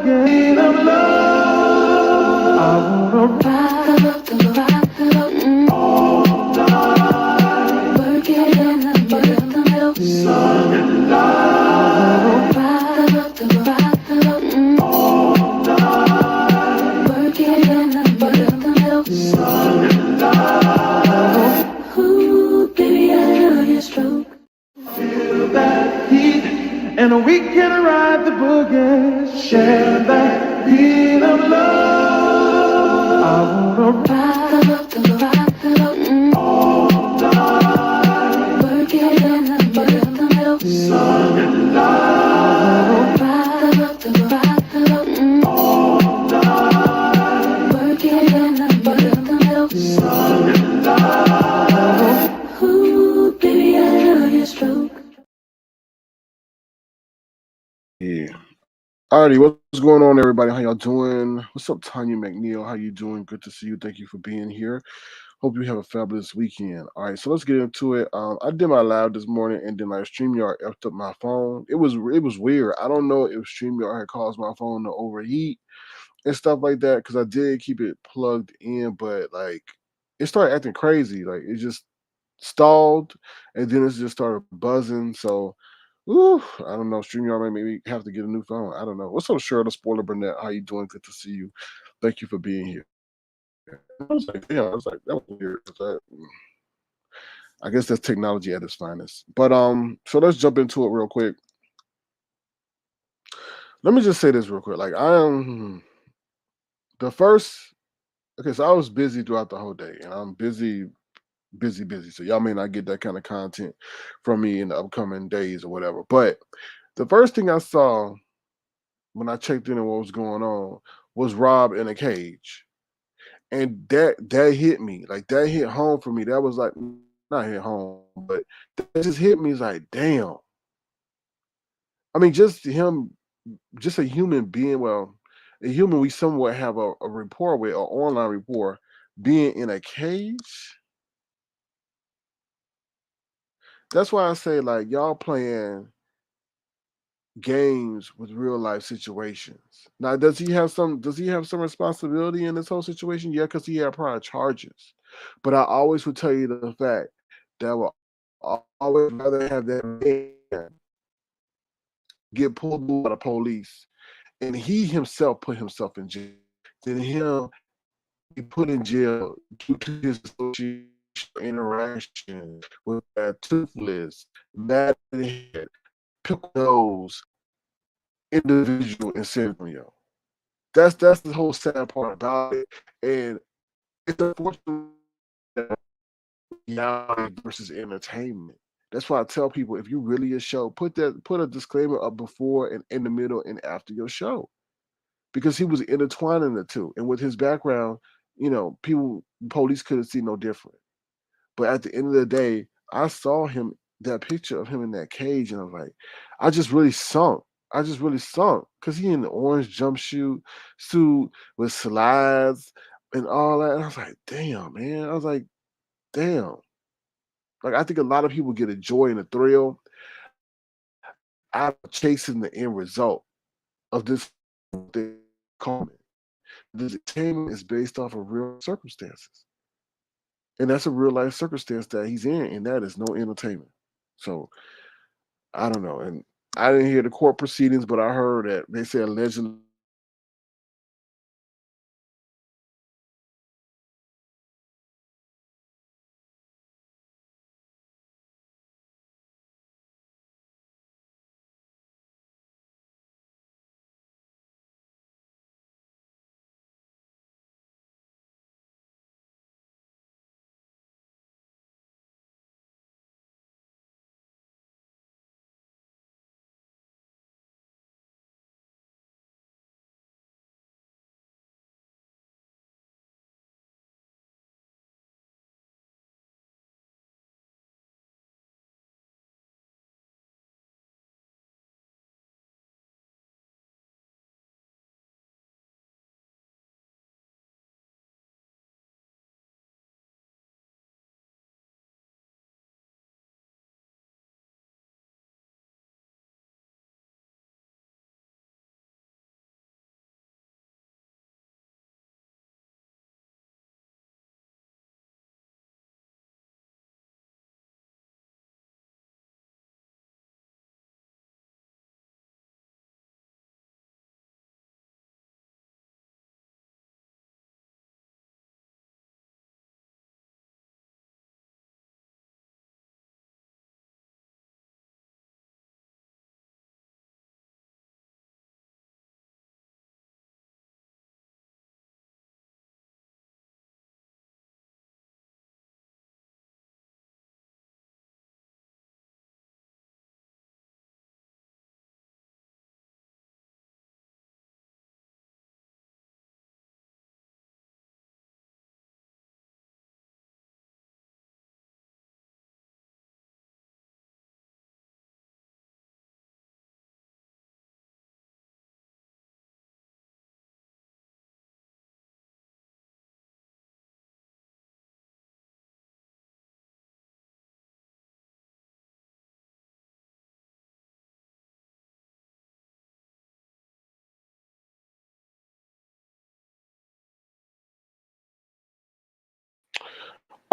boogie of love. I wanna ride the all night. Work it in the middle. Sun and light. Ride the all night. Work it in the middle. Sun and light. Ooh, baby, I love your stroke. Feel that heat, and we can ride the boogie. Share that beat of love. I wanna ride the all night. Work it in the middle. Sun and light. Ride the all night. Work it in the middle. Sun and light. Ooh, baby, I love your stroke. Yeah. Alrighty, what's going on, everybody? How y'all doing? What's up, Tanya McNeil? How you doing? Good to see you. Thank you for being here. Hope you have a fabulous weekend. All right, so let's get into it. I did my live this morning, and then like StreamYard effed up my phone. It was weird. I don't know if StreamYard had caused my phone to overheat and stuff like that because I did keep it plugged in, but like it started acting crazy. Like it just stalled, and then it just started buzzing. So, ooh, I don't know. StreamYard might maybe have to get a new phone. I don't know. What's up, Cheryl, the Spoiler Burnett? How you doing? Good to see you. Thank you for being here. I was like, damn, I was like, that was weird. I guess that's technology at its finest. But so let's jump into it real quick. Let me just say this real quick. Like I am the first. Okay, so I was busy throughout the whole day, and I'm busy. So y'all may not get that kind of content from me in the upcoming days or whatever. But the first thing I saw when I checked in on what was going on was Rob in a cage. And that hit me. Like that hit home for me. That was like not hit home, but that just hit me. It's like, damn. I mean, just him, just a human being, well, a human we somewhat have a rapport with, or online rapport, being in a cage. That's why I say, like, y'all playing games with real life situations. Now, does he have some responsibility in this whole situation? Yeah, because he had prior charges. But I always would tell you the fact that I will always rather have that man get pulled by the police and he himself put himself in jail than him be put in jail due to his association interaction with that toothless, mad head, pickle nose individual in San Antonio. That's the whole sad part about it. And it's unfortunate that reality versus entertainment. That's why I tell people if you really a show, put a disclaimer up before and in the middle and after your show. Because he was intertwining the two. And with his background, police couldn't see no different. But at the end of the day, I saw him, that picture of him in that cage, and I was like, I just really sunk. I just really sunk because he in the orange jumpsuit suit with slides and all that. And I was like, damn, man. I was like, damn. Like I think a lot of people get a joy and a thrill out of chasing the end result of this thing called it. This entertainment is based off of real circumstances. And that's a real life circumstance that he's in, and that is no entertainment. So I don't know. And I didn't hear the court proceedings, but I heard that they said allegedly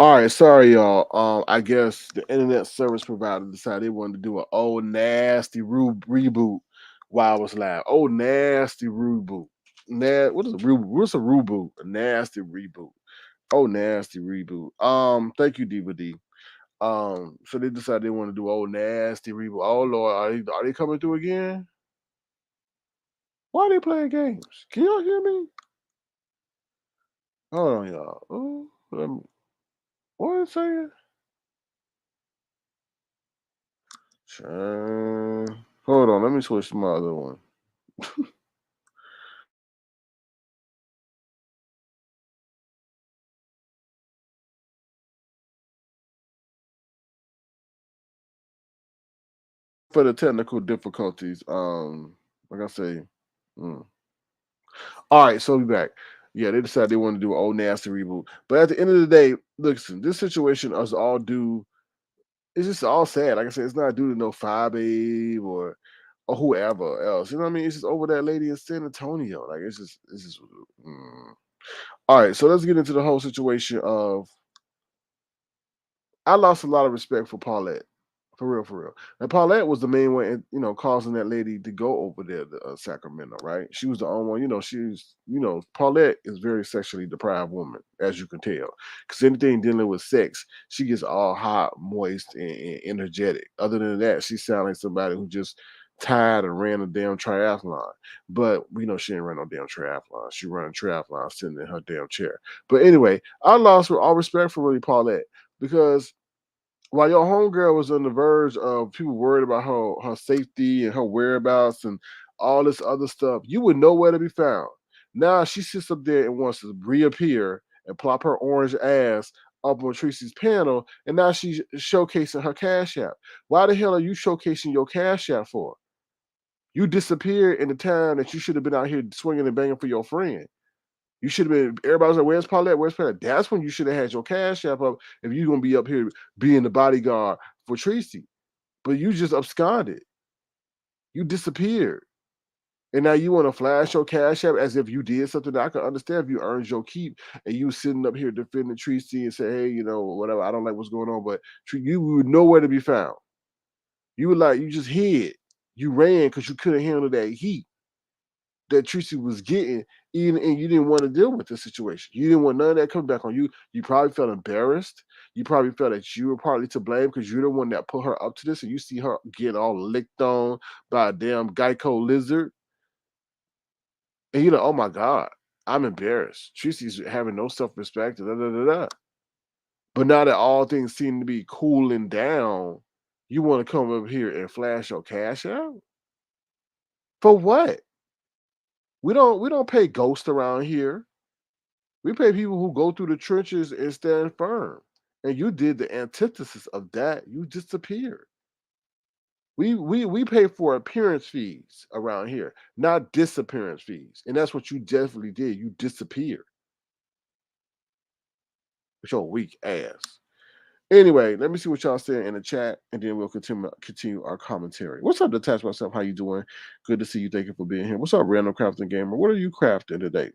All right, sorry y'all. I guess the internet service provider decided they wanted to do an old nasty reboot while I was live. Oh, nasty reboot. What is a reboot? What's a reboot? A nasty reboot. Oh, nasty reboot. Thank you, Diva D. So they decided they want to do old nasty reboot. Oh Lord, are they coming through again? Why are they playing games? Can y'all hear me? Hold on, y'all. Oh, what is it saying? Hold on, let me switch to my other one. For the technical difficulties, like I say, mm. All right, so we back. Yeah, they decided they want to do an old nasty reboot, but at the end of the day, listen, this situation is all due. It's just all sad. Like I said, it's not due to no Five Babe or whoever else. You know what I mean? It's just over that lady in San Antonio. Like it's just. Mm. All right, so let's get into the whole situation of I lost a lot of respect for Paulette. For real, for real. And Paulette was the main one, causing that lady to go over there to Sacramento, right? She was the only one, Paulette is very sexually deprived woman, as you can tell. Because anything dealing with sex, she gets all hot, moist, and energetic. Other than that, she sounds like somebody who just tired and ran a damn triathlon. But we know she ain't run no damn triathlon. She ran a triathlon sitting in her damn chair. But anyway, I lost all respect for really Paulette because while your homegirl was on the verge of people worried about her safety and her whereabouts and all this other stuff, you would know where to be found. Now she sits up there and wants to reappear and plop her orange ass up on Treecey's panel, and now she's showcasing her cash app. Why the hell are you showcasing your cash app for? You disappeared in the time that you should have been out here swinging and banging for your friend. You should have been. Everybody's like, "Where's Paulette? Where's Paulette?" That's when you should have had your cash app up if you're gonna be up here being the bodyguard for Treecey. But you just absconded. You disappeared, and now you want to flash your cash app as if you did something that I can understand if you earned your keep and you sitting up here defending Treecey and say, "Hey, whatever. I don't like what's going on," but you would nowhere to be found. You were like, you just hid. You ran because you couldn't handle that heat that Treecey was getting, even and you didn't want to deal with the situation. You didn't want none of that coming back on you. You probably felt embarrassed. You probably felt that you were partly to blame because you're the one that put her up to this, and you see her get all licked on by a damn Geico lizard, and you're like, oh my god, I'm embarrassed. Treecey's having no self-respect. Da, da, da, da. But now that all things seem to be cooling down, you want to come over here and flash your cash out for what? We don't pay ghosts around here. We pay people who go through the trenches and stand firm. And you did the antithesis of that. You disappeared. We pay for appearance fees around here, not disappearance fees. And that's what you definitely did. You disappeared with your weak ass. Anyway, let me see what y'all saying in the chat, and then we'll continue our commentary. What's up, Detach Myself? How you doing? Good to see you. Thank you for being here. What's up, Random Crafting Gamer? What are you crafting today?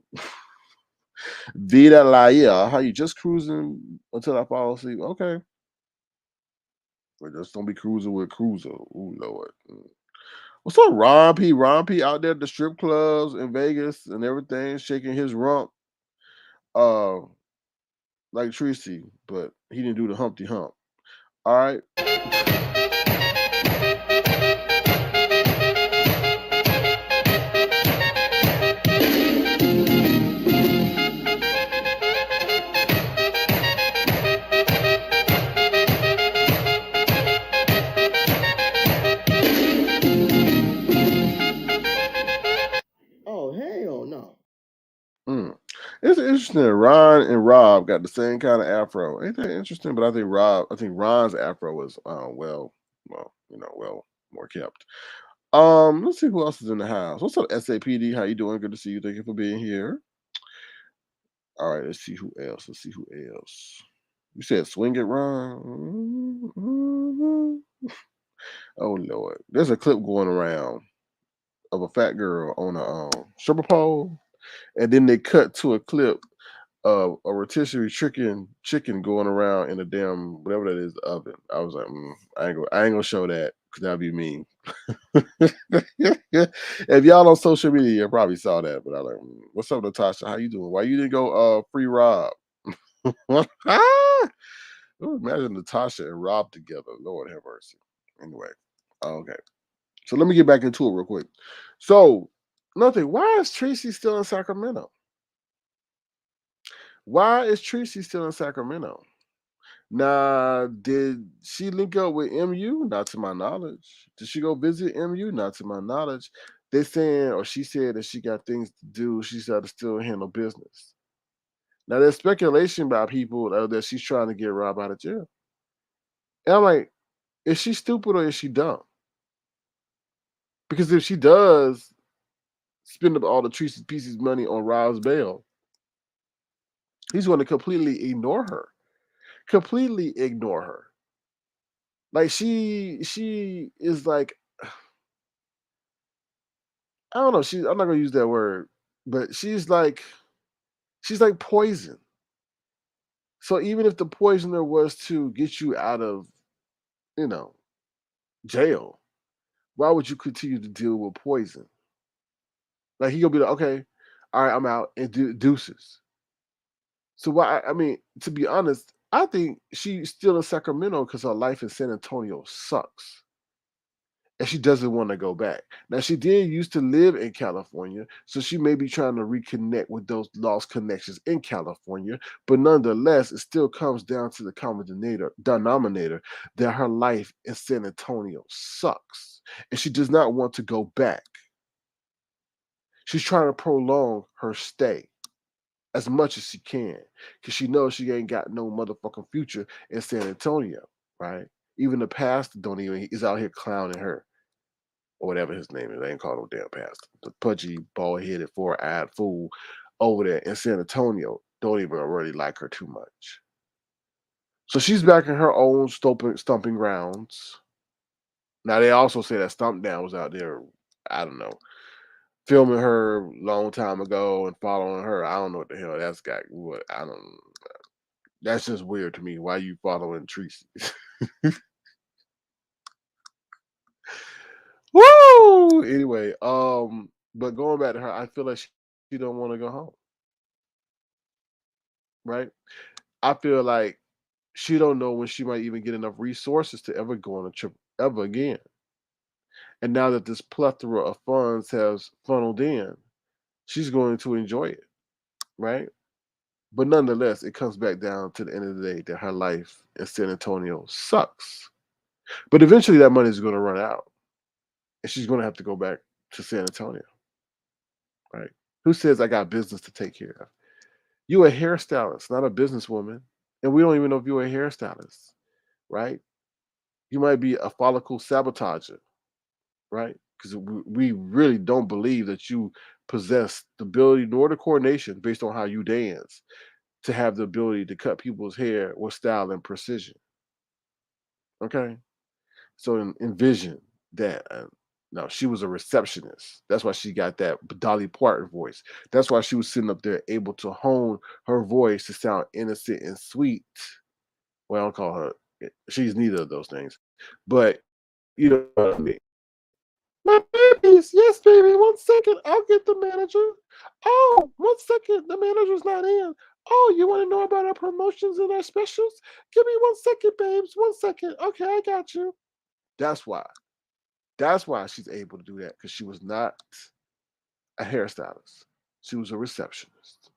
Vida Laia, how you just cruising until I fall asleep? Okay. But just don't be cruising with Cruiser. Ooh, Lord. What's up, Ron P? Ron P out there at the strip clubs in Vegas and everything, shaking his rump, uh, like Treecey, but he didn't do the Humpty Hump. All right. Oh, hell no. Mm. It's interesting. Ron and Rob got the same kind of afro. Ain't that interesting? But I think Ron's afro is well, more kept. Let's see who else is in the house. What's up, SAPD? How you doing? Good to see you. Thank you for being here. All right, let's see who else. Let's see who else. You said swing it, Ron. Oh Lord, there's a clip going around of a fat girl on a stripper pole, and then they cut to a clip a rotisserie chicken going around in a damn whatever that is oven. I was like, I ain't gonna show that because that'd be mean. If y'all on social media, you probably saw that. But I like, what's up, Natasha? How you doing? Why you didn't go free Rob? Ooh, imagine Natasha and Rob together. Lord have mercy. Anyway, okay. So let me get back into it real quick. So, nothing. Why is Treecey still in Sacramento? Why is Treecey still in Sacramento? Now, did she link up with MU? Not to my knowledge. Did she go visit MU? Not to my knowledge. They saying, or she said that she got things to do. She's got to still handle business. Now, there's speculation about people that she's trying to get Rob out of jail. And I'm like, is she stupid or is she dumb? Because if she does spend up all the Treecey Pieces money on Rob's bail, he's going to completely ignore her. Completely ignore her. Like she is like, I don't know. I'm not gonna use that word, but she's like poison. So even if the poisoner was to get you out of, you know, jail, why would you continue to deal with poison? Like he gonna be like, okay, all right, I'm out and deuces. So why? I mean, to be honest, I think she's still in Sacramento because her life in San Antonio sucks. And she doesn't want to go back. Now, she did used to live in California, so she may be trying to reconnect with those lost connections in California. But nonetheless, it still comes down to the common denominator that her life in San Antonio sucks, and she does not want to go back. She's trying to prolong her stay as much as she can because she knows she ain't got no motherfucking future in San Antonio, right? Even the pastor don't even is out here clowning her or whatever his name is. I ain't called no damn pastor. The pudgy, bald-headed, four-eyed fool over there in San Antonio don't even really like her too much. So she's back in her own stomping grounds. Now they also say that Stump Down was out there, I don't know, filming her a long time ago and following her. I don't know what the hell that's got. What I don't. That's just weird to me. Why you following Treecey? Woo! Anyway, but going back to her, I feel like she don't want to go home. Right? I feel like she don't know when she might even get enough resources to ever go on a trip ever again. And now that this plethora of funds has funneled in, she's going to enjoy it, right? But nonetheless, it comes back down to the end of the day that her life in San Antonio sucks. But eventually that money is going to run out. And she's going to have to go back to San Antonio, right? Who says I got business to take care of? You a hairstylist, not a businesswoman. And we don't even know if you're a hairstylist, right? You might be a follicle sabotager, right? Because we really don't believe that you possess the ability nor the coordination based on how you dance to have the ability to cut people's hair with style and precision. Okay, so envision that. No, she was a receptionist. That's why she got that Dolly Parton voice. That's why she was sitting up there able to hone her voice to sound innocent and sweet. Well, I don't call her. She's neither of those things, but you know what I mean. My babies, yes, baby. 1 second, I'll get the manager. Oh, 1 second, the manager's not in. Oh, you want to know about our promotions and our specials? Give me 1 second, babes. 1 second. Okay, I got you. That's why. That's why she's able to do that because she was not a hairstylist. She was a receptionist.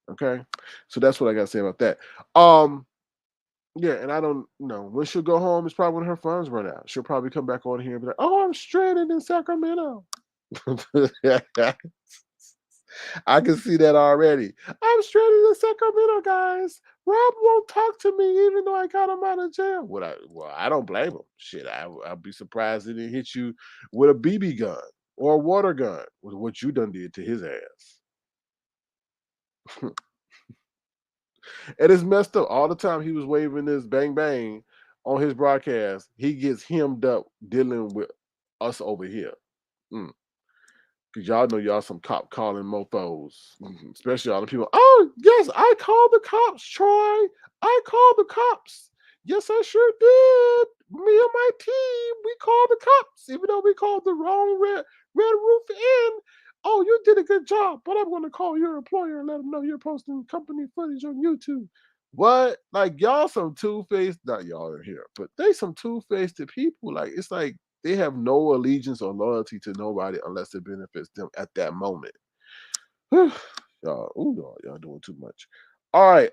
Okay, so that's what I got to say about that. Yeah, and I don't know when she'll go home. It's probably when her funds run out. She'll probably come back on here and be like, "Oh, I'm stranded in Sacramento." I can see that already. I'm stranded in Sacramento, guys. Rob won't talk to me even though I got him out of jail. Well, I don't blame him. Shit, I'll be surprised if he hit you with a BB gun or a water gun with what you done did to his ass. And it's messed up. All the time he was waving this bang bang on his broadcast, he gets hemmed up dealing with us over here. Because Cause y'all know y'all some cop calling mofos, especially all the people. Oh yes, I called the cops, Troy. I called the cops. Yes, I sure did. Me and my team, we called the cops, even though we called the wrong Red Roof Inn. Oh, you did a good job, but I'm going to call your employer and let them know you're posting company footage on YouTube. What? Like y'all some two-faced, not y'all in here, but they some two-faced people. Like it's like they have no allegiance or loyalty to nobody unless it benefits them at that moment. Y'all doing too much. All right.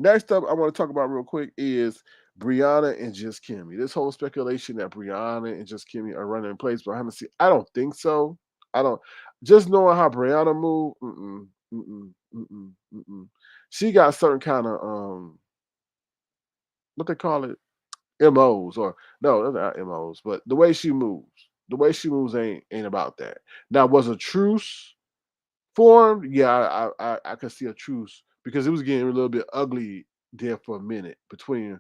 Next up, I want to talk about real quick is Brianna and just Kimmie. This whole speculation that Brianna and just Kimmie are running in place behind the scene. I don't think so. I don't. Just knowing how Brianna move, she got certain kind of what they call it, MOs or no, that's not MOs, but the way she moves ain't about that. Now, was a truce formed? Yeah, I could see a truce because it was getting a little bit ugly there for a minute between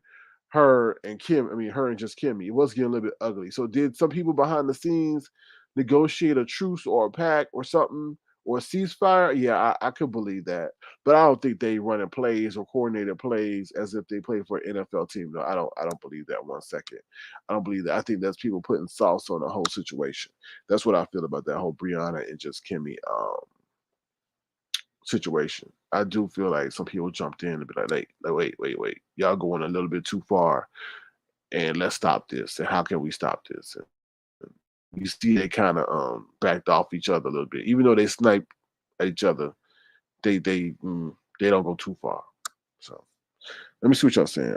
her and Kim. I mean, her and just Kimmie. It was getting a little bit ugly. So, did some people behind the scenes negotiate a truce or a pact or something or a ceasefire? Yeah, I could believe that, but I don't think they running plays or coordinated plays as if they play for an NFL team. No, I don't believe that 1 second. I don't believe that. I think that's people putting sauce on the whole situation. That's what I feel about that whole Brianna and just Kimmie situation. I do feel like some people jumped in and be like, wait, y'all going a little bit too far, and let's stop this. And how can we stop this? And you see, they kind of backed off each other a little bit, even though they snipe at each other. They don't go too far. So let me see what y'all saying.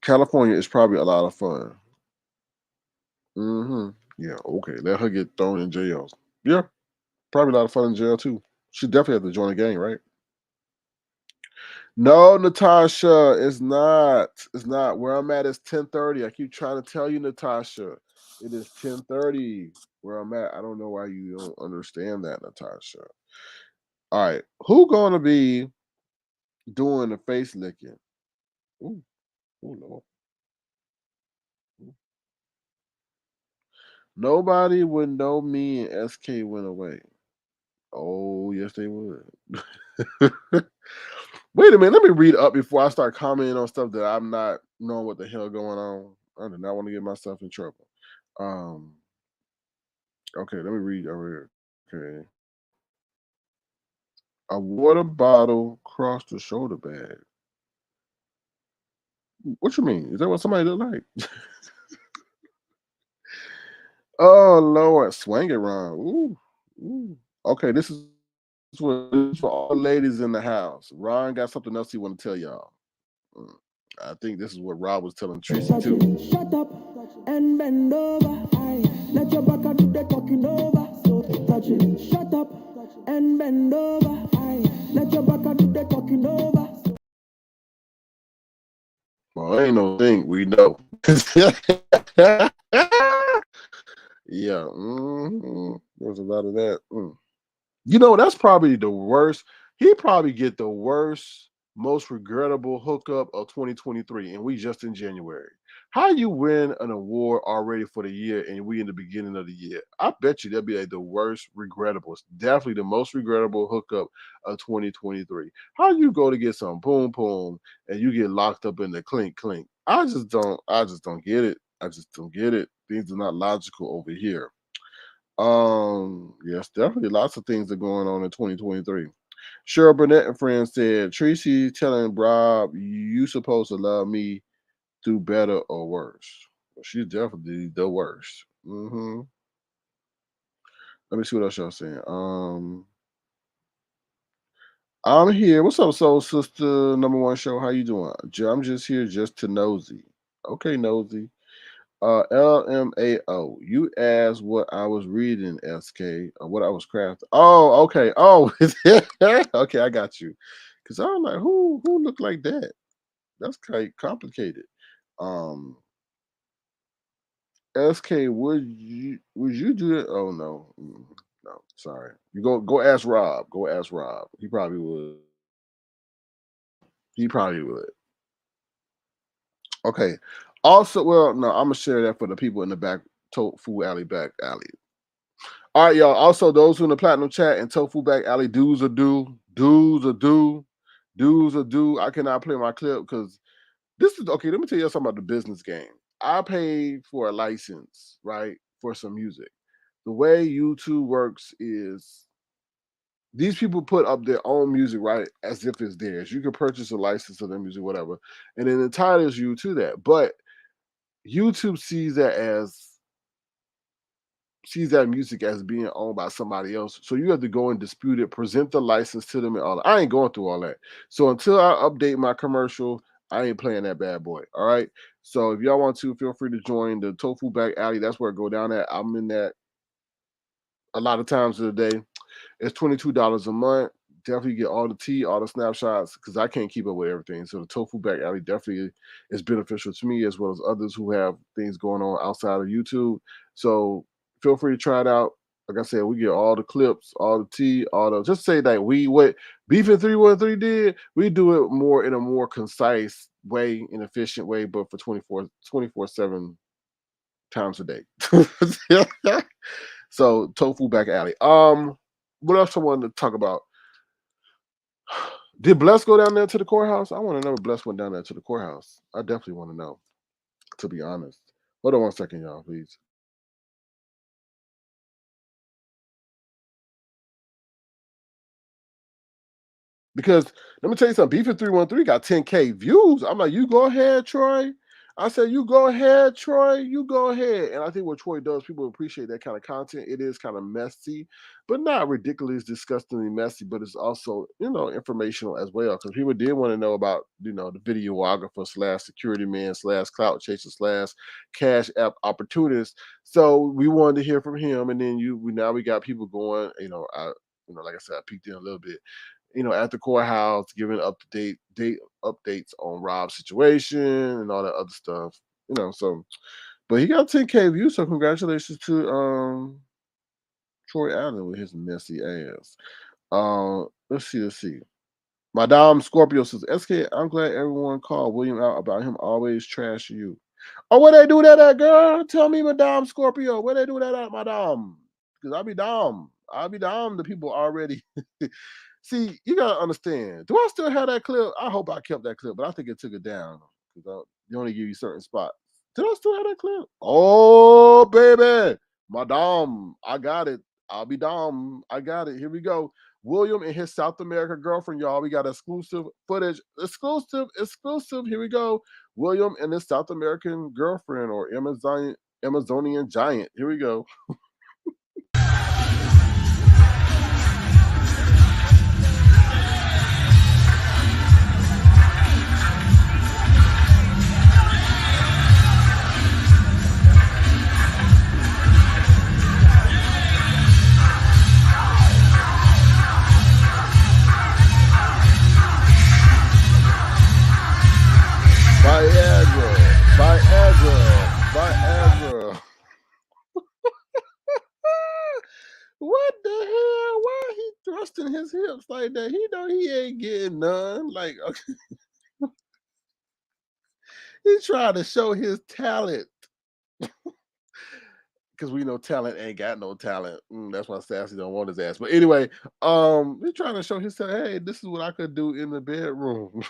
California is probably a lot of fun. Yeah, okay. Let her get thrown in jail. Yeah, probably a lot of fun in jail too. She definitely have to join a gang, right? No, Natasha, it's not. It's not. Where I'm at is 10:30. I keep trying to tell you, Natasha. It is 10:30 where I'm at. I don't know why you don't understand that, Natasha. All right. Who gonna be doing the face licking? Ooh, ooh, Lord. Ooh. Nobody would know me and SK went away. Oh, yes, they would. Wait a minute. Let me read up before I start commenting on stuff that I'm not knowing what the hell going on. I do not want to get myself in trouble. Um, okay, let me read over here. Okay. A water bottle crossed the shoulder bag. What you mean? Is that what somebody look like? Oh Lord, swing it around. Ooh, ooh. Okay, this is for all the ladies in the house. Ron got something else he want to tell y'all. Mm, I think this is what Rob was telling Treecey too. Shut up and bend over. Aye. Let your back do the talking over. So touch it. Shut up and bend over. Aye. Let your back do the talking over. Well, ain't no thing we know. Yeah, there's a lot of that. You know, that's probably the worst. He probably get the worst, most regrettable hookup of 2023, and we just in January. How you win an award already for the year, and we in the beginning of the year? I bet you that'd be like the worst regrettable. It's definitely the most regrettable hookup of 2023. How you go to get some boom boom and you get locked up in the clink clink? I just don't get it. I just don't get it. Things are not logical over here. Yes, definitely lots of things are going on in 2023. Cheryl Burnett and friends said, Treecey telling Rob, you supposed to love me through better or worse. Well, she's definitely the worst. Let me see what else y'all saying. I'm here. What's up, soul sister? Number one show. How you doing? I'm just here just to nosy. Okay, nosy. LMAO. You asked what I was reading, SK, or what I was crafting. Oh, okay. Oh, okay, I got you. Cause I was like, who looked like that? That's quite complicated. Um, SK, would you do it? Oh no, no, sorry. You go ask Rob. Go ask Rob. He probably would. He probably would. Okay. Also, well, no, I'm gonna share that for the people in the back Tofu Alley Back Alley. All right, y'all. Also, those who in the platinum chat and Tofu Back Alley, dues are due. Dues are due. Dues are due. I cannot play my clip because this is okay. Let me tell you something about the business game. I paid for a license, right, for some music. The way YouTube works is these people put up their own music, right, as if it's theirs. You can purchase a license of their music, whatever, and it entitles you to that. But YouTube sees that music as being owned by somebody else. So you have to go and dispute it, present the license to them and all that. I ain't going through all that. So until I update my commercial, I ain't playing that bad boy. All right. So if y'all want to, feel free to join the Tofu Back Alley. That's where I go down at. I'm in that a lot of times of the day. It's $22 a month. Definitely get all the tea, all the snapshots, because I can't keep up with everything. So the Tofu Back Alley definitely is beneficial to me as well as others who have things going on outside of YouTube. So feel free to try it out. Like I said, we get all the clips, all the tea, all the just say that what Beefing 313 did, we do it more in a more concise way, an efficient way, but for 24/7 times a day. So Tofu Back Alley. What else I wanted to talk about? Did Bless go down there to the courthouse? I want to know if Bless went down there to the courthouse. I definitely want to know, to be honest. Hold on one second, y'all, please. Because let me tell you something, Beefy 313 got 10K views. I'm like, you go ahead, Troy. I said, you go ahead, Troy. You go ahead. And I think what Troy does, people appreciate that kind of content. It is kind of messy, but not ridiculous, disgustingly messy, but it's also, informational as well. Because people did want to know about, the videographer slash security man slash clout chaser slash cash app opportunist. So we wanted to hear from him. And then we got people going, like I said, I peeked in a little bit, at the courthouse, giving date updates on Rob's situation and all that other stuff. So but he got 10K views, so congratulations to Troy Allen with his messy ass. Let's see. Madame Scorpio says, SK, I'm glad everyone called William out about him always trash you. Oh, where they do that at, girl? Tell me, Madame Scorpio, where they do that at, Madame? Because I'll be dumb. The people already. See, you gotta understand. Do I still have that clip? I hope I kept that clip, but I think it took it down because they only give you certain spots. Did I still have that clip? Oh, baby, Madame, I got it. I'll be dumb. I got it. Here we go. William and his South American girlfriend, y'all. We got exclusive footage. Exclusive. Here we go. William and his South American girlfriend or Amazonian giant. Here we go. Viagra. What the hell? Why he thrusting his hips like that? He know he ain't getting none. Like, okay. He trying to show his talent. Because we know talent ain't got no talent. That's why Sassy don't want his ass. But anyway, he's trying to show his talent. Hey, this is what I could do in the bedroom.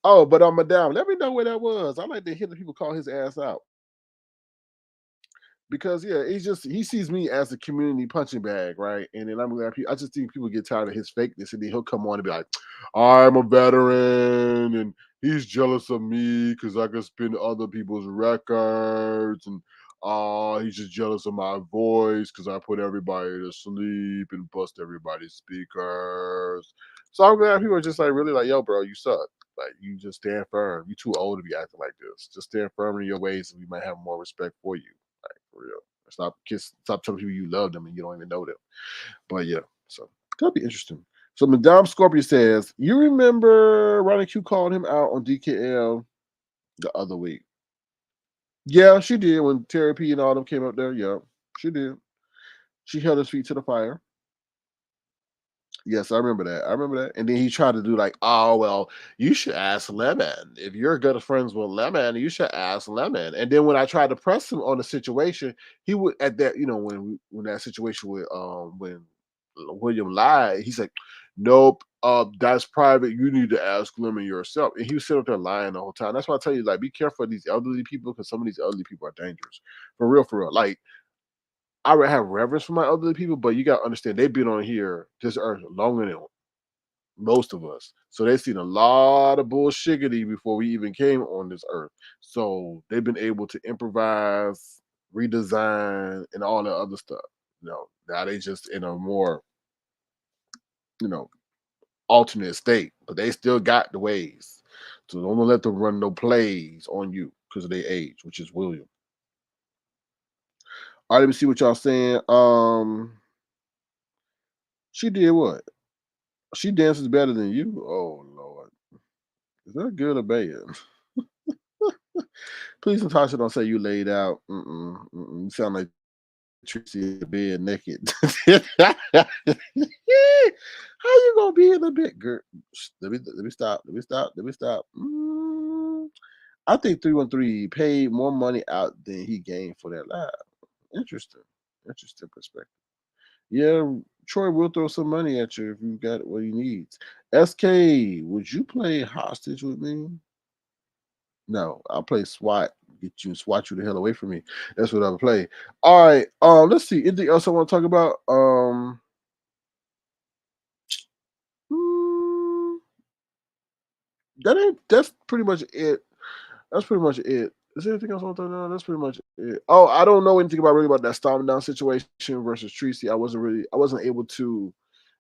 Oh, but Madame, let me know where that was. I like to hear the people call his ass out. Because he sees me as a community punching bag, right? And then I just think people get tired of his fakeness, and then he'll come on and be like, "I'm a veteran, and he's jealous of me because I can spin other people's records, and he's just jealous of my voice because I put everybody to sleep and bust everybody's speakers." So I'm glad people are just like really like, "Yo, bro, you suck. Like you just stand firm. You too old to be acting like this. Just stand firm in your ways, and we might have more respect for you." For real. Stop telling people you love them and you don't even know them. But yeah, so that'll be interesting. So Madame Scorpio says, you remember Ronnie Q called him out on DKL the other week? Yeah, she did when Terry P and all them came up there. Yeah, she did. She held his feet to the fire. Yes, I remember that. I remember that. And then he tried to do like, oh well, you should ask Lemon. If you're good friends with Lemon, you should ask Lemon. And then when I tried to press him on the situation, he would at that, when that situation with when William lied, he's like, nope, that's private. You need to ask Lemon yourself. And he was sitting up there lying the whole time. That's why I tell you, like, be careful of these elderly people because some of these elderly people are dangerous. For real, for real. Like I would have reverence for my elderly people, but you gotta understand they've been on here this earth longer than most of us. So they've seen a lot of bullshiggity before we even came on this earth. So they've been able to improvise, redesign, and all that other stuff. Now they just in a more, you know, alternate state, but they still got the ways. So don't let them run no plays on you because of their age, which is William. All right, let me see what y'all saying. She did what? She dances better than you. Oh Lord, is that good or bad? Please, Natasha, don't say you laid out. You sound like Treecey in the bed naked. How you gonna be in the bed, girl? Let me stop. Let me stop. Let me stop. I think 313 paid more money out than he gained for that live. Interesting. Interesting perspective. Yeah, Troy will throw some money at you if you got what he needs. SK, would you play hostage with me? No, I'll play SWAT. Get you SWAT you the hell away from me. That's what I'll play. All right. Let's see. Anything else I want to talk about? Hmm, that's pretty much it. That's pretty much it. Is there anything else I want to talk about? That's pretty much it. Oh, I don't know anything about that stomping down situation versus Treecey. I wasn't able to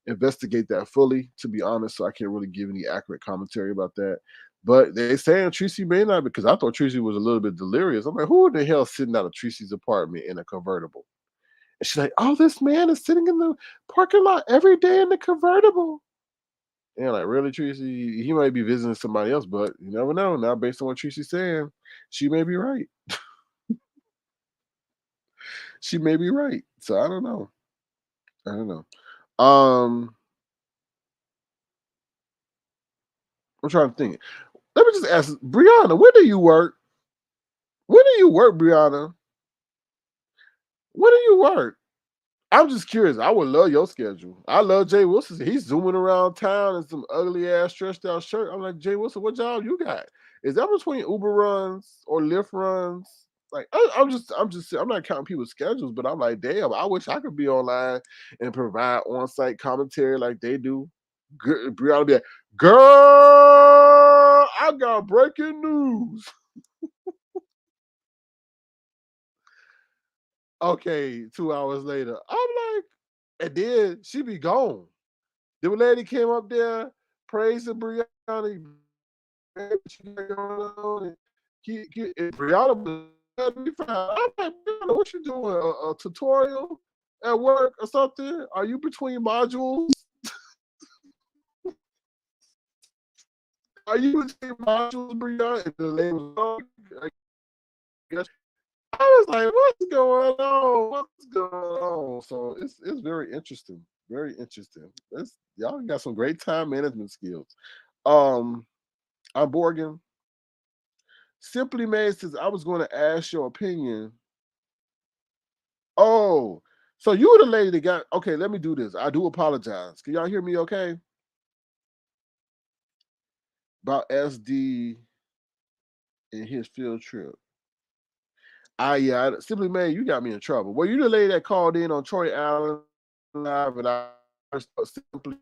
investigate that fully, to be honest. So I can't really give any accurate commentary about that. But they saying Treecey may not, because I thought Treecey was a little bit delirious. I'm like, who the hell sitting out of Treecey's apartment in a convertible? And she's like, oh, this man is sitting in the parking lot every day in the convertible. And like, really, Treecey? He might be visiting somebody else, but you never know. Now, based on what Treecey's saying, she may be right. She may be right. So I don't know. I don't know. I'm trying to think. Let me just ask Brianna, where do you work? Where do you work, Brianna? Where do you work? I'm just curious. I would love your schedule. I love Jay Wilson. He's zooming around town in some ugly ass stretched out shirt. I'm like, Jay Wilson, what job you got? Is that between Uber runs or Lyft runs? Like, I'm not counting people's schedules, but I'm like, damn, I wish I could be online and provide on-site commentary like they do. Brianna be like, girl, I got breaking news. Okay, 2 hours later, I'm like, and then she be gone. The lady came up there, praising Brianna, what you got going on, and Brianna was be fine. I'm like, Brianna, what you doing? A tutorial at work or something? Are you between modules? Are you between modules, Brianna? And the lady was like, I guess. I was like, what's going on? What's going on? So it's very interesting. Very interesting. Y'all got some great time management skills. Um, I'm Borgen. Simply Made says I was going to ask your opinion. Oh, so you were the lady that got okay. Let me do this. I do apologize. Can y'all hear me okay? About SD and his field trip. Yeah, Simply Made, you got me in trouble. Well, you the lady that called in on Troy Allen live, and I simply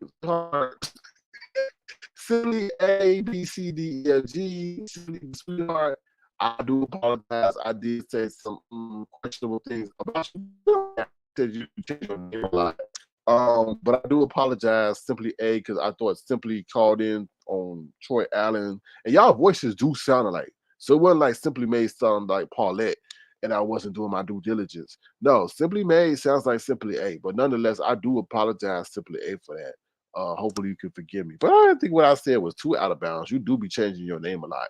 simply A B C D E F G, simply sweetheart. I do apologize. I did say some questionable things about you. Said you changed your name a lot. But I do apologize, Simply A, because I thought Simply called in on Troy Allen, and y'all voices do sound alike. So it wasn't like Simply Made sound like Paulette, and I wasn't doing my due diligence. No, Simply Made sounds like Simply A, but nonetheless, I do apologize, Simply A, for that. Hopefully you can forgive me. But I didn't think what I said was too out of bounds. You do be changing your name a lot.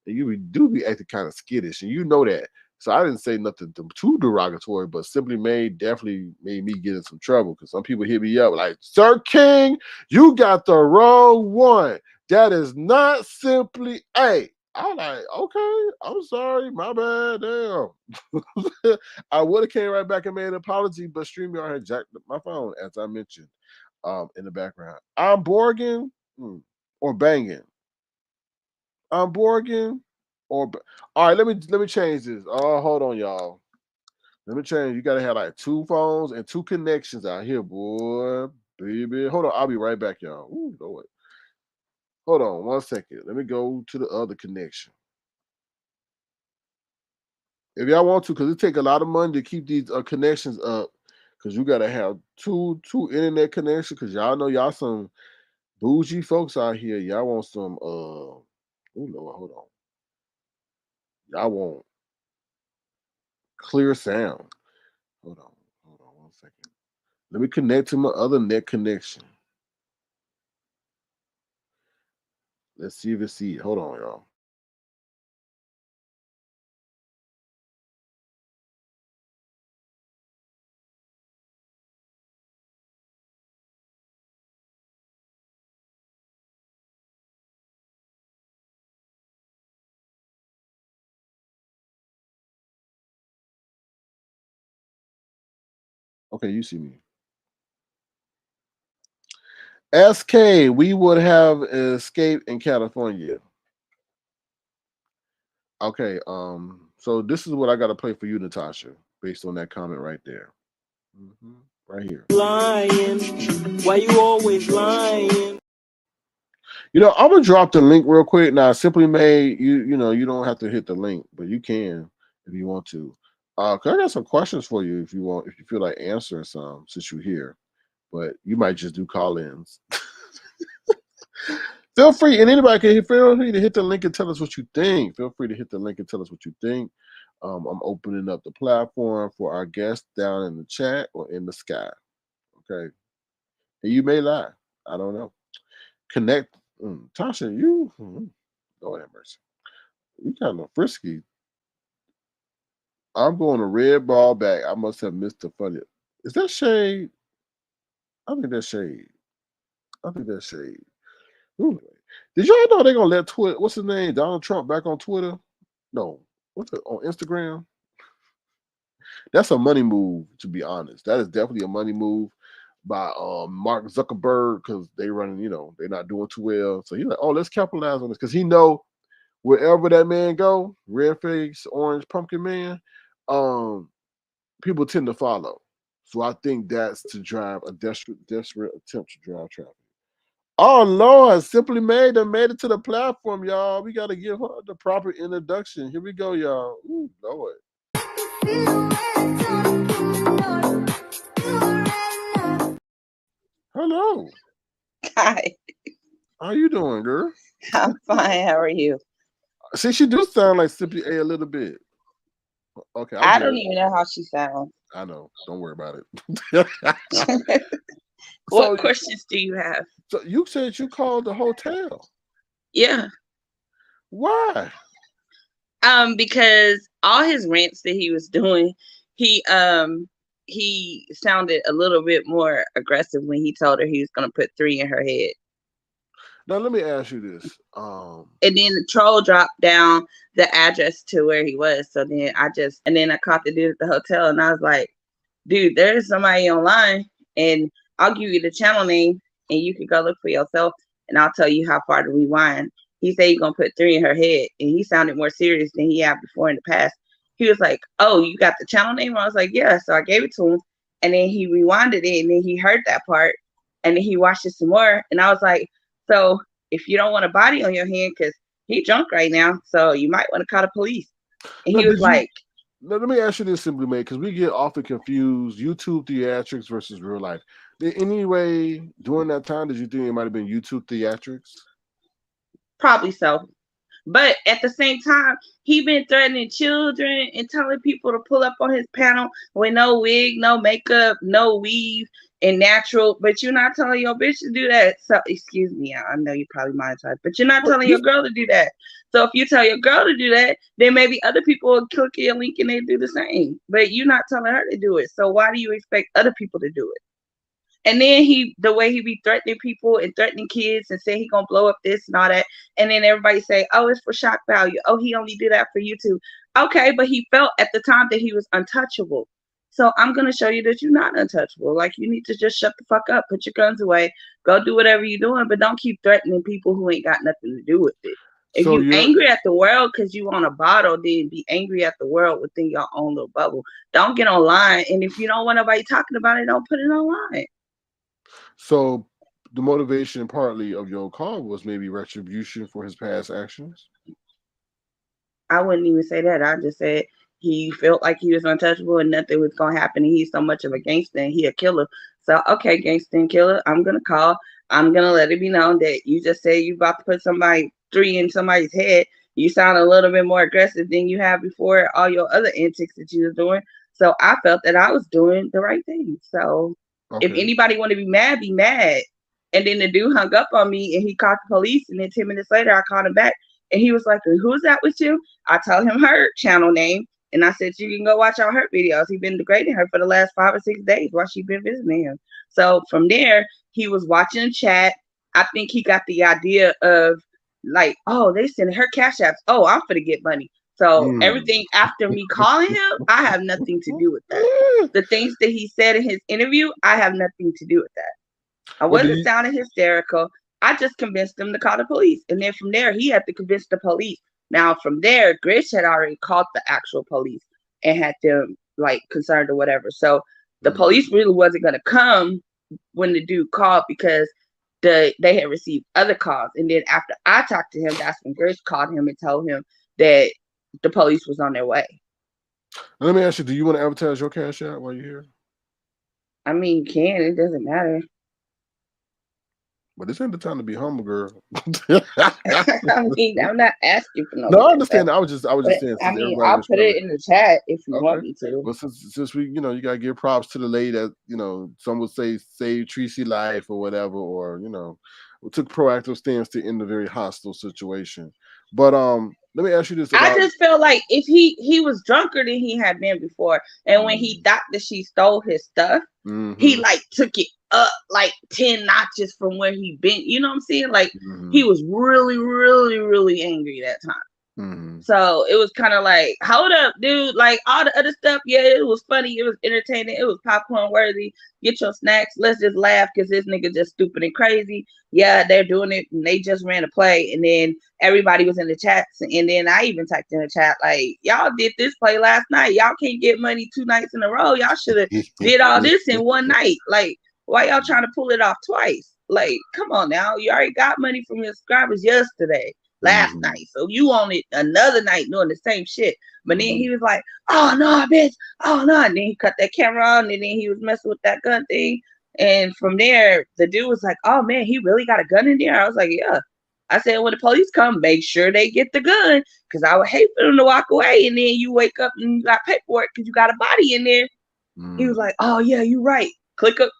And do be acting kind of skittish, and you know that. So I didn't say nothing too derogatory, but Simply Made definitely made me get in some trouble because some people hit me up like, Sir King, you got the wrong one. That is not Simply A. I'm like, okay, I'm sorry, my bad, damn. I would have came right back and made an apology, but StreamYard had jacked up my phone, as I mentioned in the background. I'm Borgin or banging. I'm Borgin or all right. Let me change this. Oh, hold on, y'all. Let me change. You gotta have like 2 phones and 2 connections out here, boy, baby. Hold on, I'll be right back, y'all. Ooh, Lord. Hold on 1 second. Let me go to the other connection. If y'all want to, because it take a lot of money to keep these connections up, because you gotta have two internet connections. Because y'all know y'all some bougie folks out here. Y'all want some oh Lord, hold on. Y'all want clear sound. Hold on 1 second. Let me connect to my other net connection. Let's see if it's it. Hold on, y'all. Okay, you see me. SK, we would have escaped in California. Okay, so this is what I got to play for you, Natasha, based on that comment right there. Right here. Lying. Why you always lying? You know, I'm gonna drop the link real quick. Now, Simply Made, you know, you don't have to hit the link, but you can if you want to. Cause I got some questions for you if you want, if you feel like answering some since you're here. But you might just do call-ins. Feel free, and anybody can feel free to hit the link and tell us what you think. Feel free to hit the link and tell us what you think. I'm opening up the platform for our guests down in the chat or in the sky. Okay, and you may lie. I don't know. Connect, Tasha. Lord have mercy. You kind of frisky. I'm going to red ball back. I must have missed the funny. Is that shade? I think that's shade. I think that's shade. Ooh. Did y'all know they're gonna let Twitter? What's his name? Donald Trump back on Twitter? No, what's it on Instagram? That's a money move, to be honest. That is definitely a money move by Mark Zuckerberg because they running, you know, they're not doing too well. So he's like, oh, let's capitalize on this because he know wherever that man go, red face, orange pumpkin man, people tend to follow. So I think that's to drive a desperate attempt to drive traffic. Oh Lord, Simply Made it to the platform, y'all. We got to give her the proper introduction. Here we go, y'all. Ooh, Lord. Hello. Hi. How you doing, girl? I'm fine. How are you? See, she do sound like Simply A little bit. Okay, I don't even know how she sounds. I know. Don't worry about it. What questions do you have? So you said you called the hotel. Yeah. Why? Because all his rants that he was doing, he sounded a little bit more aggressive when he told her he was gonna put 3 in her head. Now let me ask you this. And then the troll dropped down the address to where he was. So then I caught the dude at the hotel and I was like, dude, there's somebody online and I'll give you the channel name and you can go look for yourself and I'll tell you how far to rewind. He said he's gonna put 3 in her head and he sounded more serious than he had before in the past. He was like, oh, you got the channel name? I was like, yeah. So I gave it to him and then he rewinded it and then he heard that part and then he watched it some more and I was like, so if you don't want a body on your hand, because he drunk right now, so you might want to call the police. And he was like, let me ask you this, Simply Made, because we get often confused YouTube theatrics versus real life. Anyway, during that time, did you think it might have been YouTube theatrics? Probably so. But at the same time, he been threatening children and telling people to pull up on his panel with no wig, no makeup, no weave. and natural, but you're not telling your bitch to do that. So excuse me, I know you probably monetized, but you're not telling your girl to do that. So if you tell your girl to do that, then maybe other people will click your link and they do the same. But you're not telling her to do it. So why do you expect other people to do it? And then the way he be threatening people and threatening kids and saying he gonna blow up this and all that. And then everybody say, oh, it's for shock value. Oh, he only did that for YouTube. Okay, but he felt at the time that he was untouchable. So I'm gonna show you that you're not untouchable. Like, you need to just shut the fuck up, put your guns away, go do whatever you're doing, but don't keep threatening people who ain't got nothing to do with it. If So you you're angry at the world because you want a bottle, then be angry at the world within your own little bubble. Don't get online. And if you don't want nobody talking about it, don't put it online. so the motivation partly of your call was maybe retribution for his past actions. I wouldn't even say that. I just said he felt like he was untouchable and nothing was gonna happen. And he's so much of a gangster and he a killer. So okay, gangster and killer, I'm gonna call. I'm gonna let it be known that you just said you about to put three in somebody's head. You sound a little bit more aggressive than you have before all your other antics that you was doing. So I felt that I was doing the right thing. So if Okay. anybody want to be mad, be mad. And then the dude hung up on me and he called the police. And then 10 minutes later, I called him back and he was like, who's that with you? I told him her channel name. And I said, you can go watch all her videos. He's been degrading her for the last 5 or 6 days while she's been visiting him. So from there, he was watching the chat. I think he got the idea of like, oh, they sending her cash apps. Oh, I'm finna get money. So everything after me calling him, I have nothing to do with that. The things that he said in his interview, I have nothing to do with that. I wasn't sounding hysterical. I just convinced him to call the police. And then from there, he had to convince the police. Now, from there, Grish had already called the actual police and had them like concerned or whatever. So the police really wasn't going to come when the dude called because they had received other calls. And then after I talked to him, that's when Grish called him and told him that the police was on their way. Let me ask you, do you want to advertise your cash out while you're here? I mean, you can. It doesn't matter. But this ain't the time to be humble, girl. I mean, I'm not asking for No, I understand. I was just saying. I mean, I'll put it in the chat if you want me to. Well, since we, you gotta give props to the lady that, some would say saved Treecey life or whatever, or took proactive stance to end a very hostile situation. But let me ask you this. I just feel like if he was drunker than he had been before, and when he thought that she stole his stuff, he like took it up like 10 notches from where he been. You know what I'm saying? Like he was really, really, really angry that time. So it was kind of like, hold up, dude. Like all the other stuff, yeah, it was funny, it was entertaining, it was popcorn worthy. Get your snacks, let's just laugh because this nigga just stupid and crazy. Yeah, they're doing it and they just ran a play. And then everybody was in the chats. And then I even typed in the chat, like, y'all did this play last night. Y'all can't get money 2 nights in a row. Y'all should have did all this in one night. Like, why y'all trying to pull it off twice? Like, come on now. You already got money from your subscribers yesterday. Last night, so you on it another night doing the same shit. But then he was like, "Oh no, bitch! Oh no!" And then he cut that camera on, and then he was messing with that gun thing. And from there, the dude was like, "Oh man, he really got a gun in there." I was like, "Yeah." I said, "When the police come, make sure they get the gun, because I would hate for them to walk away, and then you wake up and you got paperwork because you got a body in there." He was like, "Oh yeah, you right." Click up,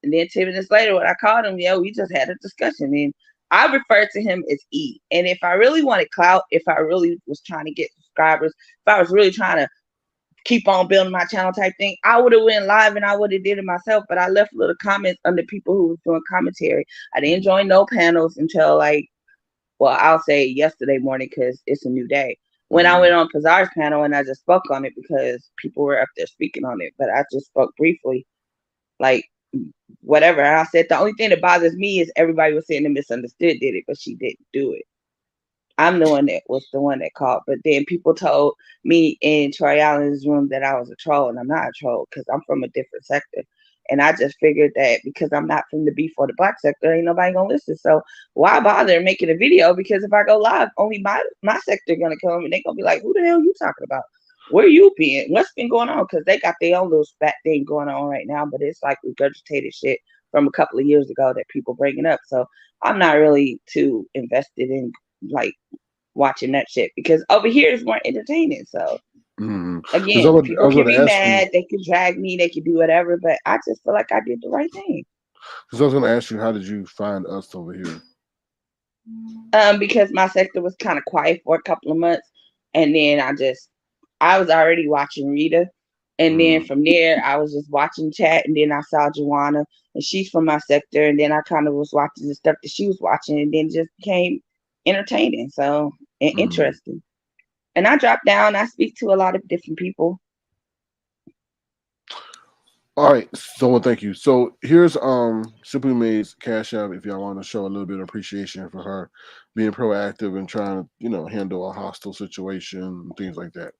and then 10 minutes later, when I called him, we just had a discussion, and I refer to him as E. And if I really wanted clout, if I really was trying to get subscribers, if I was really trying to keep on building my channel type thing, I would have went live and I would have did it myself. But I left little comments under people who was doing commentary. I didn't join no panels until I'll say yesterday morning because it's a new day. When I went on Pazar's panel and I just spoke on it because people were up there speaking on it. But I just spoke briefly, whatever. And I said the only thing that bothers me is everybody was saying the misunderstood did it, but she didn't do it. I'm the one that was the one that called. But then people told me in Troy Allen's room that I was a troll, and I'm not a troll because I'm from a different sector. And I just figured that because I'm not from the beef or the black sector, ain't nobody gonna listen. So why bother making a video? Because if I go live, only my sector gonna come and they gonna be like, who the hell are you talking about? Where you been? What's been going on? Because they got their own little spat thing going on right now, but it's like regurgitated shit from a couple of years ago that people bringing up. So I'm not really too invested in watching that shit because over here is more entertaining. So Because Again, I people was can going be to ask you. mad, they can drag me, they can do whatever, but I just feel like I did the right thing. Because I was going to ask you, how did you find us over here? Because my sector was kind of quiet for a couple of months, and then I was already watching Rita, and then from there I was just watching chat, and then I saw Joanna, and she's from my sector, and then I kind of was watching the stuff that she was watching, and then it just became entertaining, and interesting. And I drop down, I speak to a lot of different people. All right, so thank you. So here's Simply Made's Cash App if y'all want to show a little bit of appreciation for her being proactive and trying to handle a hostile situation and things like that.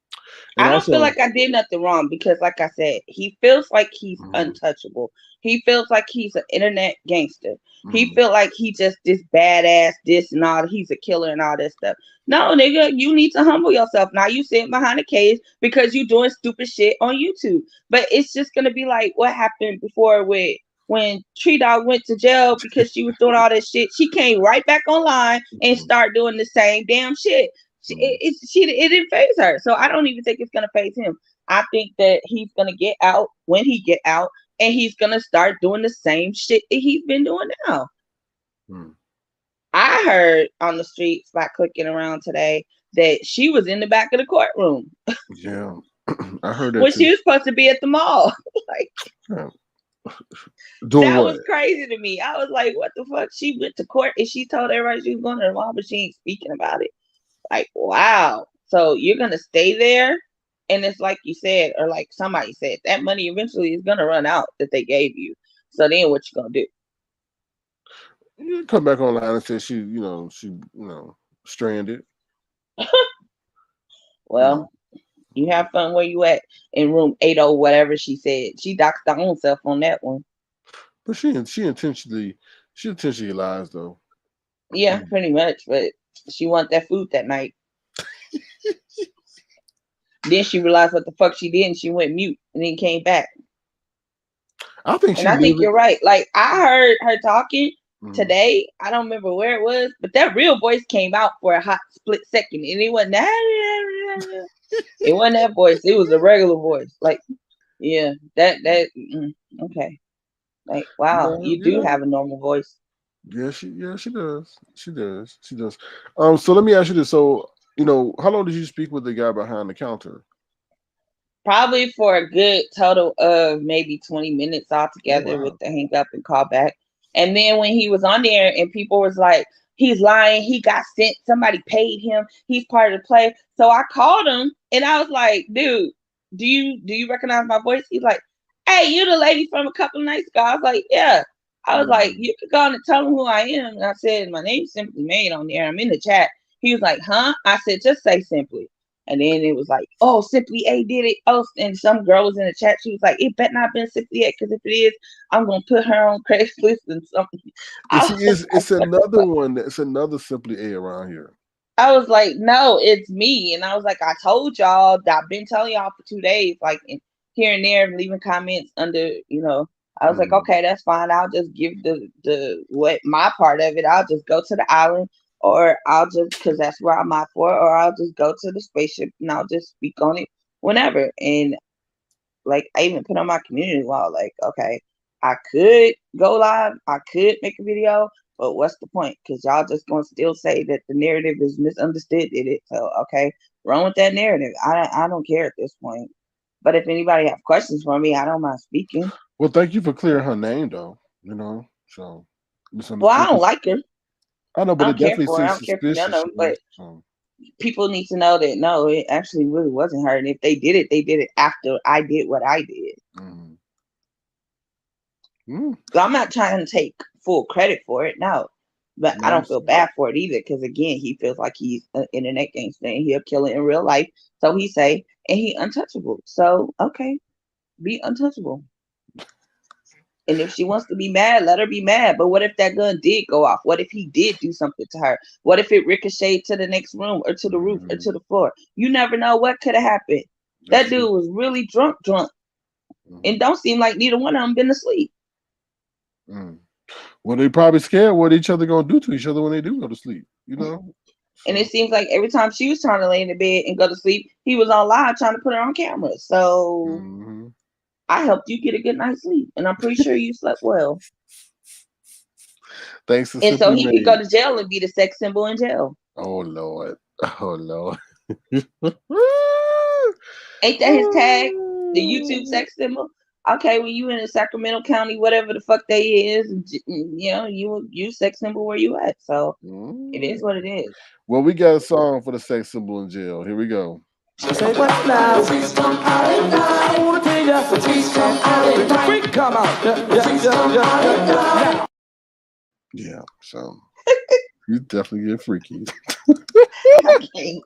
And I don't feel also, like I did nothing wrong because, like I said, he feels like he's untouchable. He feels like he's an internet gangster. He feel like he just this badass, this and all. He's a killer and all that stuff. No, nigga, you need to humble yourself. Now you sitting behind a cage because you doing stupid shit on YouTube. But it's just gonna be like what happened before with when Tree Dog went to jail because she was doing all that shit. She came right back online and started doing the same damn shit. It didn't phase her, so I don't even think it's gonna phase him. I think that he's gonna get out when he get out, and he's gonna start doing the same shit that he's been doing now. I heard on the streets by clicking around today that she was in the back of the courtroom. Yeah, I heard that when too. she was supposed to be at the mall. Like, doing that what? was crazy to me. I was like, what the fuck? She went to court and she told everybody she was going to the mall, but she ain't speaking about it. Like, wow. So you're gonna stay there, and it's like you said, or like somebody said, that money eventually is gonna run out that they gave you. So then what you gonna do? You come back online and say she stranded. Well, you have fun where you at in room 80, whatever she said. She doxed her own self on that one. But she intentionally lies though. Yeah, pretty much. But she wanted that food that night. Then she realized what the fuck she did, and she went mute, and then came back. I think And I think you're right. Like, I heard her talking today. I don't remember where it was, but that real voice came out for a hot split second, and it wasn't that. It wasn't that voice. It was a regular voice. Like, yeah, okay. Like, wow, you do have a normal voice. Yeah, she does. She does. So let me ask you this. So, how long did you speak with the guy behind the counter? Probably for a good total of maybe 20 minutes altogether with the hang up and call back. And then when he was on there and people was like, he's lying, he got sent, somebody paid him, he's part of the play. So I called him and I was like, dude, do you recognize my voice? He's like, hey, you the lady from a couple of nights ago. I was like, yeah. I was like, you could go on and tell him who I am. And I said, my name's Simply Made on there. I'm in the chat. He was like, huh? I said, just say Simply. And then it was like, oh, Simply A did it. Oh, and some girl was in the chat. She was like, it better not been Simply A, because if it is, I'm gonna put her on Craigslist and something. It's another one. It's another Simply A around here. I was like, no, it's me. And I was like, I told y'all that I've been telling y'all for 2 days, like here and there, leaving comments under, I was like, okay, that's fine. I'll just give the what my part of it. I'll just go to the island. Or I'll just, because that's where I'm at for, or I'll just go to the spaceship and I'll just speak on it whenever. And like, I even put on my community wall, like, okay, I could go live, I could make a video, but what's the point? Because y'all just gonna still say that the narrative is misunderstood in it. So, okay, run with that narrative. I don't care at this point. But if anybody have questions for me, I don't mind speaking. Well, thank you for clearing her name, though. So. Well, I don't like her. I know, but it definitely I seems don't care for none of them, but so. People need to know that no, it actually really wasn't her. And if they did it after I did what I did. So I'm not trying to take full credit for it, no. But I don't feel bad for it either, because again, he feels like he's an internet gangster and he'll kill it in real life. So he say, and he untouchable. So okay, be untouchable. And if she wants to be mad, let her be mad. But what if that gun did go off? What if he did do something to her? What if it ricocheted to the next room or to the roof or to the floor? You never know what could have happened. That dude was really drunk. And don't seem like neither one of them been asleep. Well, they probably scared what each other gonna do to each other when they do go to sleep, And So it seems like every time she was trying to lay in the bed and go to sleep, he was on live trying to put her on camera. So mm-hmm. I helped you get a good night's sleep, and I'm pretty sure you slept well. Thanks to And so Simply he could go Made. to jail and be the sex symbol in jail. Oh Lord. Oh Lord. Ain't that his tag? The YouTube sex symbol? Okay, well, you in Sacramento County, whatever the fuck they is, you sex symbol where you at. So it is what it is. Well, we got a song for the sex symbol in jail. Here we go. Say what now? I wanna tell ya, the freak come out. Yeah. Yeah, so you definitely get freaky. I can't.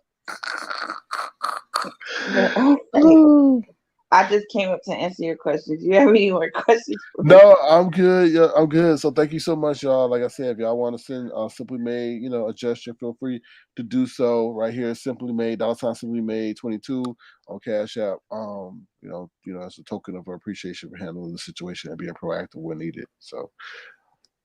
I just came up to answer your questions. Do you have any more questions for me? No, I'm good. Yeah, I'm good. So thank you so much, y'all. Like I said, if y'all want to send Simply Made, a gesture, feel free to do so right here. Simply Made, $ Simply Made 22 on Cash App. As a token of our appreciation for handling the situation and being proactive when needed. So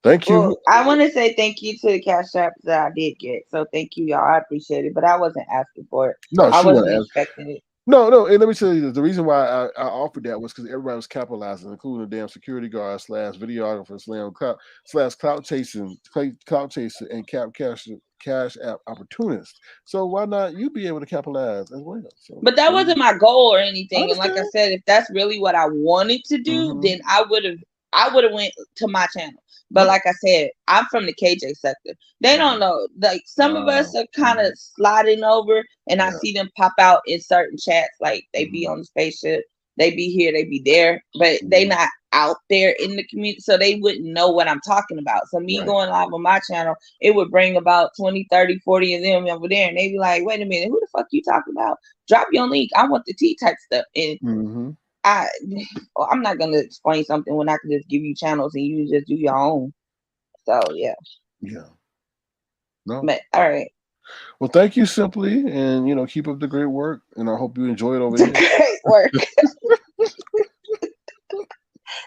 thank Well, you. I want to say thank you to the cash apps that I did get. So thank you, y'all. I appreciate it. But I wasn't asking for it. No, I she wasn't wasn't. expecting it. No, and let me tell you this. The reason why I offered that was because everybody was capitalizing, including the damn security guard / videographer / clout chasing and cash app opportunist. So why not you be able to capitalize as well? So But that wasn't my goal or I anything. And like I understand. said, if that's really what I wanted to do, Mm-hmm. then I would have went to my channel. But Yeah. like I said, I'm from the KJ sector. They don't know. Like some of us are kind of sliding over, and I Yeah. see them pop out in certain chats. Like they be on the spaceship, they be here, they be there, but they not out there in the community, so they wouldn't know what I'm talking about. So me going live on my channel, it would bring about 20, 30, 40 of them over there, and they be like, wait a minute, who the fuck you talking about? Drop your link. I want the T type stuff. And I'm not gonna explain something when I can just give you channels and you just do your own. So yeah. Yeah. No. But all right. Well, thank you, Simply, and keep up the great work. And I hope you enjoy it over there. Great work.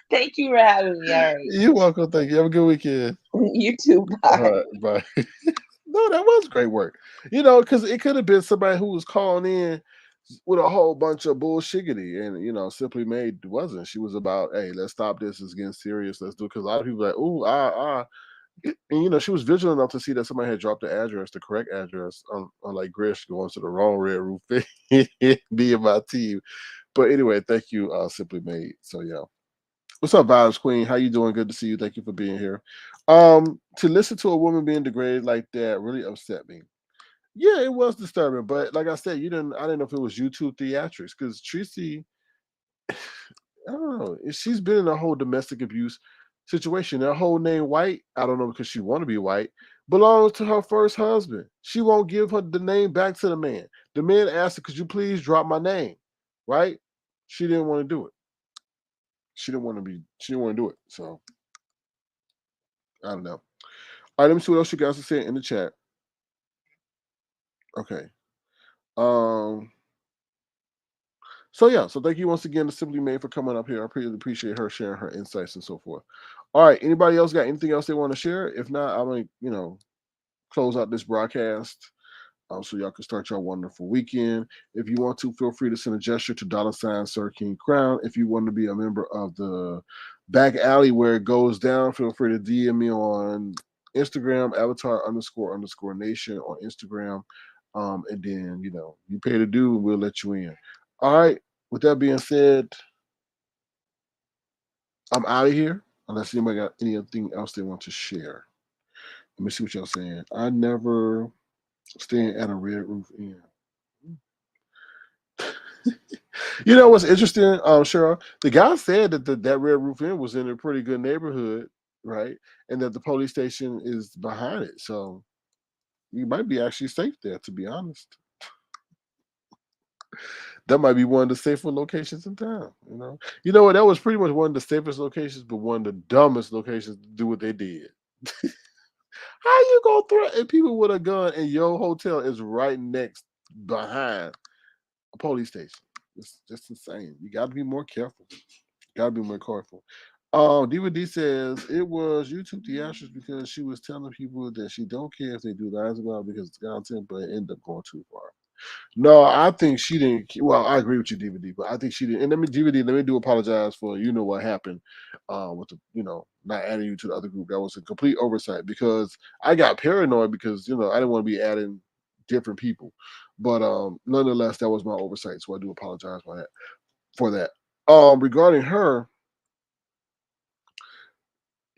Thank you for having me. All right. You're welcome. Thank you. Have a good weekend. You too. Bye. All right. Bye. No, that was great work. Because it could have been somebody who was calling in with a whole bunch of bullshiggity, and Simply Made wasn't. She was about, hey, let's stop this. It's getting serious. Let's do it. Because a lot of people are like, ooh, and she was vigilant enough to see that somebody had dropped the correct address on like Grish going to the wrong red roof. Me and my team. But anyway, thank you, Simply Made. So yeah. What's up, Vibes Queen? How you doing? Good to see you. Thank you for being here. To listen to a woman being degraded like that really upset me. Yeah, it was disturbing, but like I said, I didn't know if it was YouTube theatrics because Treecey, I don't know, she's been in a whole domestic abuse situation. Her whole name White, I don't know because she want to be white, belongs to her first husband. She won't give her the name back to the man. The man asked her, "Could you please drop my name?" Right? She didn't want to do it. She didn't want to do it. So I don't know. All right, let me see what else you guys are saying in the chat. Okay. So yeah, so thank you once again to Simply Made for coming up here. I really appreciate her sharing her insights and so forth. All right, anybody else got anything else they want to share? If not, I'm gonna, close out this broadcast. So y'all can start your wonderful weekend. If you want to, feel free to send a gesture to $ Sir King Crown. If you want to be a member of the back alley where it goes down, feel free to DM me on Instagram, avatar__nation on Instagram. And then, you pay the due and we'll let you in. All right. With that being said, I'm out of here. Unless anybody got anything else they want to share. Let me see what y'all saying. I never stand at a Red Roof Inn. You know what's interesting, Cheryl? The guy said that that Red Roof Inn was in a pretty good neighborhood, right? And that the police station is behind it. So you might be actually safe there, to be honest. That might be one of the safer locations in town. You know what? That was pretty much one of the safest locations, but one of the dumbest locations to do what they did. How you gonna threaten people with a gun and your hotel is right next behind a police station? It's just insane. You got to be more careful. Got to be more careful. DVD says it was YouTube theatrics because she was telling people that she don't care if they do lies about because it's content, but it ended up going too far. No, I think she didn't. Well, I agree with you, DVD, but I think she didn't. And let me, DVD, let me do apologize for what happened with the not adding you to the other group. That was a complete oversight because I got paranoid because I didn't want to be adding different people, but nonetheless, that was my oversight. So I do apologize for that. For that, regarding her,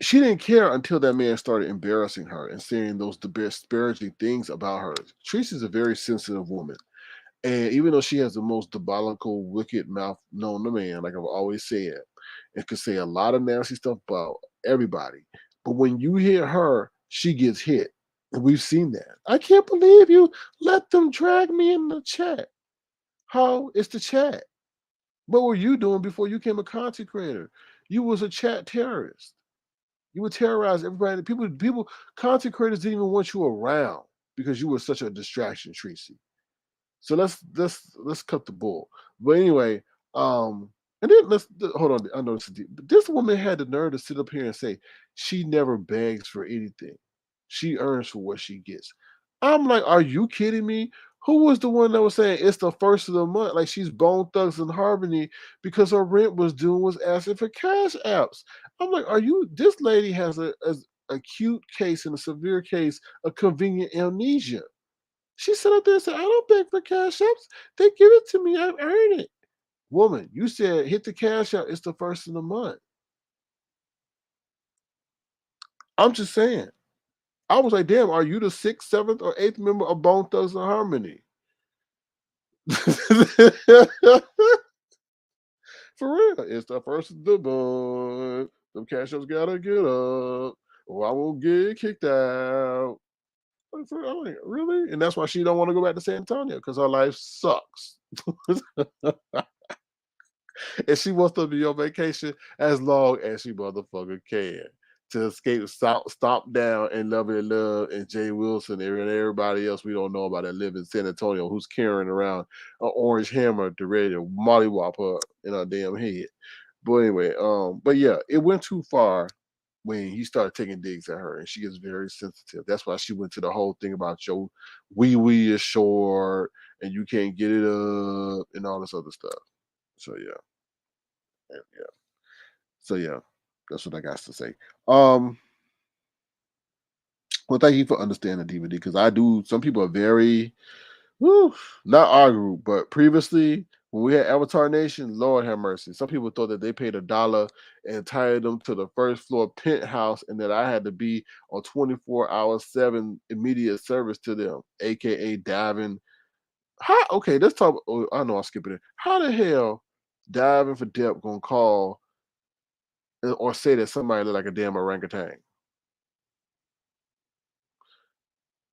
she didn't care until that man started embarrassing her and saying those disparaging things about her. Treecey's a very sensitive woman. And even though she has the most diabolical, wicked mouth known to man, like I've always said, and could say a lot of nasty stuff about everybody. But when you hear her, she gets hit. And we've seen that. I can't believe you let them drag me in the chat. How? It's the chat. What were you doing before you became a content creator? You was a chat terrorist. You would terrorize everybody. People, content creators didn't even want you around because you were such a distraction, Treecey. So let's cut the bull. But anyway, and then hold on. I know this is deep, but this woman had the nerve to sit up here and say she never begs for anything. She earns for what she gets. I'm like, are you kidding me? Who was the one that was saying it's the first of the month? Like she's Bone Thugs and Harmony because her rent was due and was asking for cash apps. I'm like, are you? This lady has a acute case and a severe case of convenient amnesia. She sat up there and said, I don't beg for cash apps. They give it to me. I've earned it. Woman, you said hit the cash app. It's the first of the month. I'm just saying. I was like, damn, are you the 6th, 7th, or 8th member of Bone Thugs and Harmony? For real. It's the first of the month. Them cash apps gotta get up. Or I won't get kicked out. I'm like, really? And that's why she don't want to go back to San Antonio, because her life sucks. And she wants to be on vacation as long as she motherfucker can to escape Stomp Down and Love and Love and Jay Wilson and everybody else we don't know about that live in San Antonio who's carrying around an orange hammer to ready to mollywop her in her damn head. But anyway, but yeah, it went too far when he started taking digs at her, and she is very sensitive. That's why she went to the whole thing about your wee is short and you can't get it up and all this other stuff. So yeah. Yeah. So yeah, that's what I got to say. Well, thank you for understanding DVD because I do. Some people are very, not our group, but previously when we had Avatar Nation, Lord have mercy. Some people thought that they paid $1 and tied them to the first floor penthouse, and that I had to be on 24/7 immediate service to them, aka diving. How? Okay, let's talk. Oh, I know I'm skipping it. How the hell diving for depth gonna call or say that somebody look like a damn orangutan?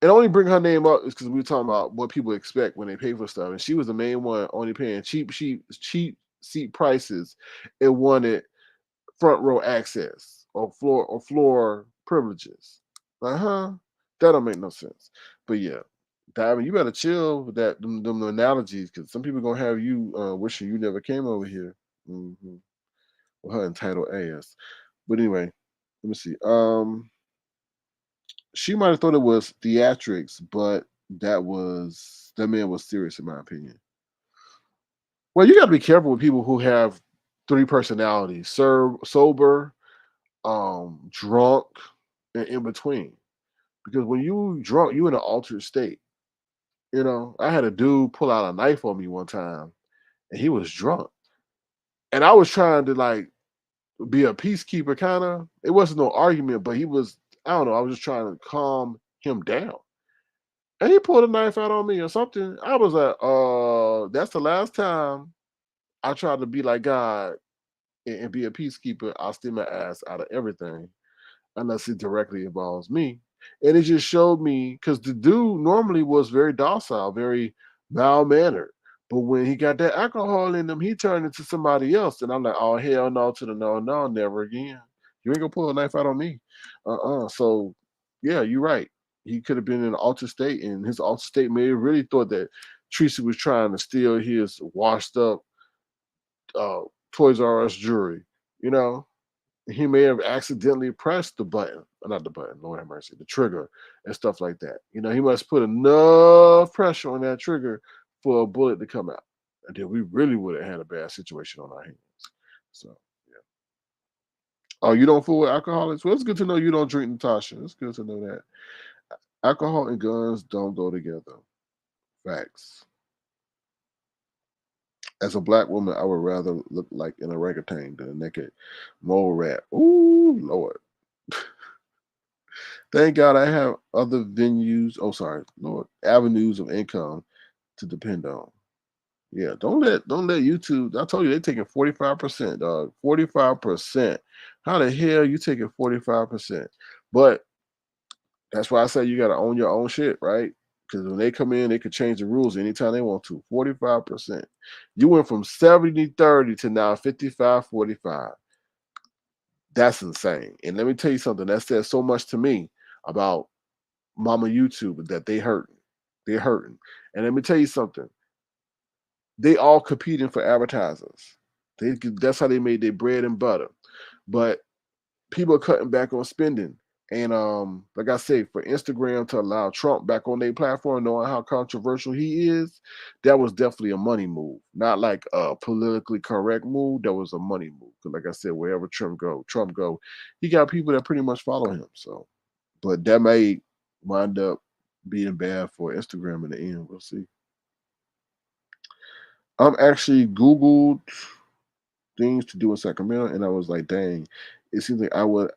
And only bring her name up is because we were talking about what people expect when they pay for stuff, and she was the main one only paying cheap seat prices and wanted front row access or floor privileges. That don't make no sense. But yeah, Diamond, you better chill with them analogies because some people gonna have you wishing you never came over here. Mm-hmm. With her entitled ass. But anyway, let me see. She might have thought it was theatrics, but that man was serious in my opinion. Well, you got to be careful with people who have three personalities: sober, drunk, and in between. Because when you drunk, you in an altered state. I had a dude pull out a knife on me one time, and he was drunk, and I was trying to like be a peacekeeper, kind of. It wasn't no argument, but he was. I don't know. I was just trying to calm him down. And he pulled a knife out on me or something. I was like, that's the last time I tried to be like God and be a peacekeeper. I'll steal my ass out of everything unless it directly involves me. And it just showed me because the dude normally was very docile, very mild mannered. But when he got that alcohol in him, he turned into somebody else. And I'm like, oh, hell no to the no, no, never again. You ain't gonna pull a knife out on me. So, yeah, you're right. He could have been in an altered state, and his altered state may have really thought that Treecey was trying to steal his washed up uh, Toys R Us jewelry, you know? He may have accidentally pressed the button, not the button, Lord have mercy, the trigger and stuff like that. You know, he must put enough pressure on that trigger for a bullet to come out. And then we really would have had a bad situation on our hands. So, yeah. Oh, you don't fool with alcoholics? Well, it's good to know you don't drink, Natasha. It's good to know that. Alcohol and guns don't go together. Facts. As a black woman, I would rather look like an orangutan than a naked mole rat. Ooh, Lord. Thank God I have other venues. Oh, sorry, Lord, avenues of income to depend on. Yeah, don't let YouTube. I told you they taking 45%, dog. 45%. How the hell you taking 45%? But that's why I say you got to own your own shit, right? Because when they come in, they could change the rules anytime they want to. 45%. You went from 70-30 to now 55-45. That's insane. And let me tell you something. That says so much to me about Mama YouTube that they hurting. They're hurting. And let me tell you something. They all competing for advertisers. That's how they made their bread and butter. But people are cutting back on spending. And like I say, for Instagram to allow Trump back on their platform, knowing how controversial he is, that was definitely a money move. Not like a politically correct move. That was a money move. Because like I said, wherever Trump go, he got people that pretty much follow him. So, but that may wind up being bad for Instagram in the end. We'll see. I'm actually Googled things to do in Sacramento, and I was like, dang, it seems like I would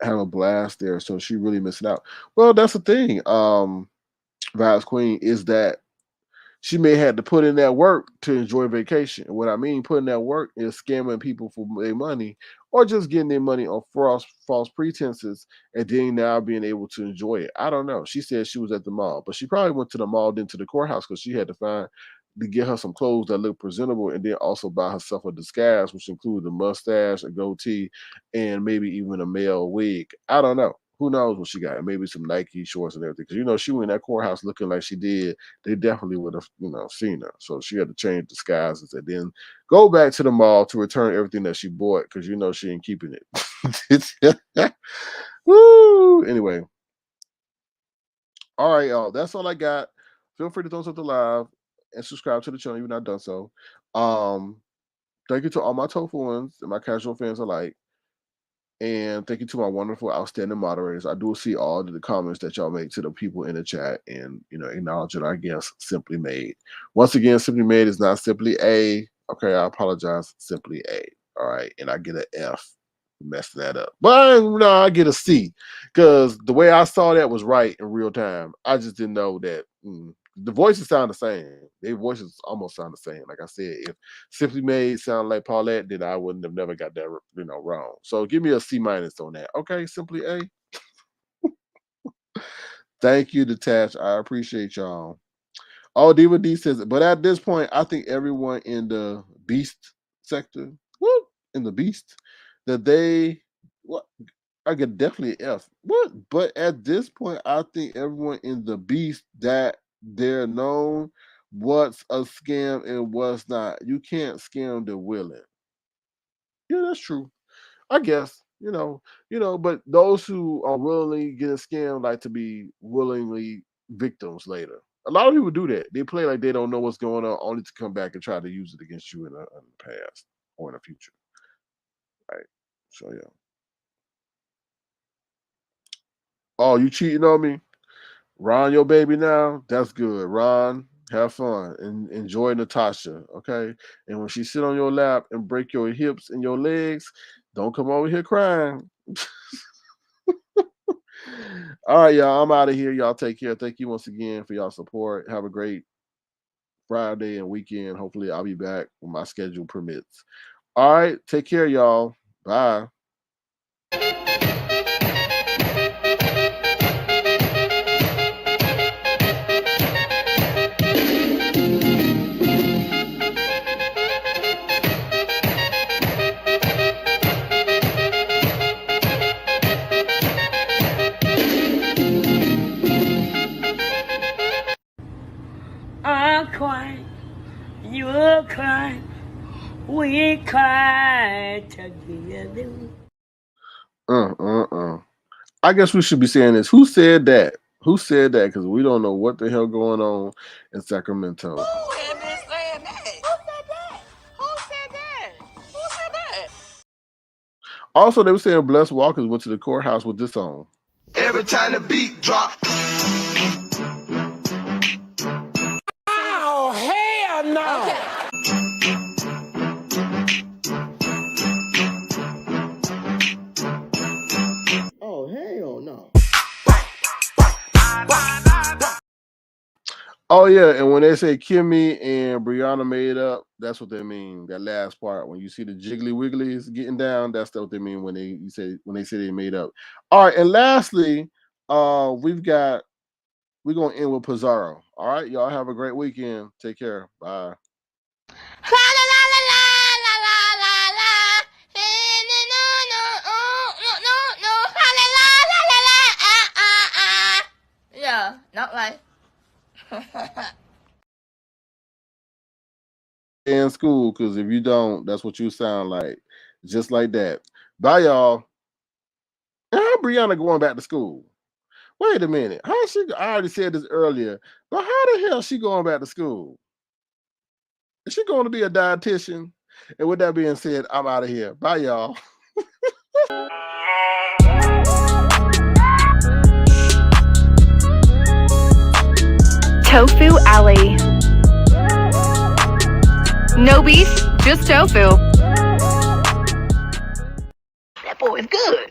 have a blast there. So she really missing out. Well, that's the thing. Vibes Queen is that she may have to put in that work to enjoy vacation. And what I mean putting that work is scamming people for their money or just getting their money on false pretenses and then now being able to enjoy it. I don't know. She said she was at the mall, but she probably went to the mall then to the courthouse because she had to get her some clothes that look presentable and then also buy herself a disguise, which included a mustache, a goatee, and maybe even a male wig. I don't know. Who knows what she got? And maybe some Nike shorts and everything. Because, she went in that courthouse looking like she did. They definitely would have, seen her. So she had to change disguises and then go back to the mall to return everything that she bought because, she ain't keeping it. Woo! Anyway. All right, y'all. That's all I got. Feel free to throw something live and subscribe to the channel if you've not done so. Thank you to all my tofu ones and my casual fans alike. And thank you to my wonderful, outstanding moderators. I do see all of the comments that y'all make to the people in the chat and, acknowledge that our guest Simply Made. Once again, Simply Made is not simply A. Okay, I apologize. Simply A. All right. And I get an F for messing that up. But no, I get a C because the way I saw that was right in real time. I just didn't know that. The voices sound the same. Their voices almost sound the same. Like I said, if Simply Made sound like Paulette, then I wouldn't have never got that, wrong. So give me a C- on that. Okay, Simply A. Thank you, Detach. I appreciate y'all. Oh, Diva D says it. But at this point, I think everyone in the Beast sector, in the Beast, that they, what? I get definitely an F. What? But at this point, I think everyone in the Beast that they're known what's a scam and what's not. You can't scam the willing. Yeah, that's true. I guess, but those who are willingly getting scammed like to be willingly victims later. A lot of people do that. They play like they don't know what's going on, only to come back and try to use it against you in the past or in the future. Right. So yeah. Oh, you cheating on me? Ron, your baby now? That's good. Ron, have fun and enjoy Natasha, okay? And when she sit on your lap and break your hips and your legs, don't come over here crying. All right, y'all. I'm out of here. Y'all take care. Thank you once again for y'all support. Have a great Friday and weekend. Hopefully, I'll be back when my schedule permits. All right. Take care, y'all. Bye. I cry, you cry, we cry together. I guess we should be saying this. Who said that? Who said that? Because we don't know what the hell going on in Sacramento. Who had been saying that? Who said that? Who said that? Who said that? Also, they were saying Bless Walkers went to the courthouse with this song. Every time the beat drop. Oh, hell no! Okay. Oh, hell no. Oh yeah, and when they say Kimmie and Brianna made up, that's what they mean. That last part, when you see the jiggly wigglies getting down, that's what they mean when they say they made up. All right, and lastly, we're gonna end with Pizarro. All right, y'all have a great weekend. Take care. Bye. Yeah, not like. In school, because if you don't, that's what you sound like. Just like that. Bye, y'all. How Brianna going back to school? Wait a minute. How she? I already said this earlier, but how the hell is she going back to school? Is she going to be a dietitian? And with that being said, I'm out of here. Bye, y'all. Tofu Alley. No beef, just tofu. That boy is good.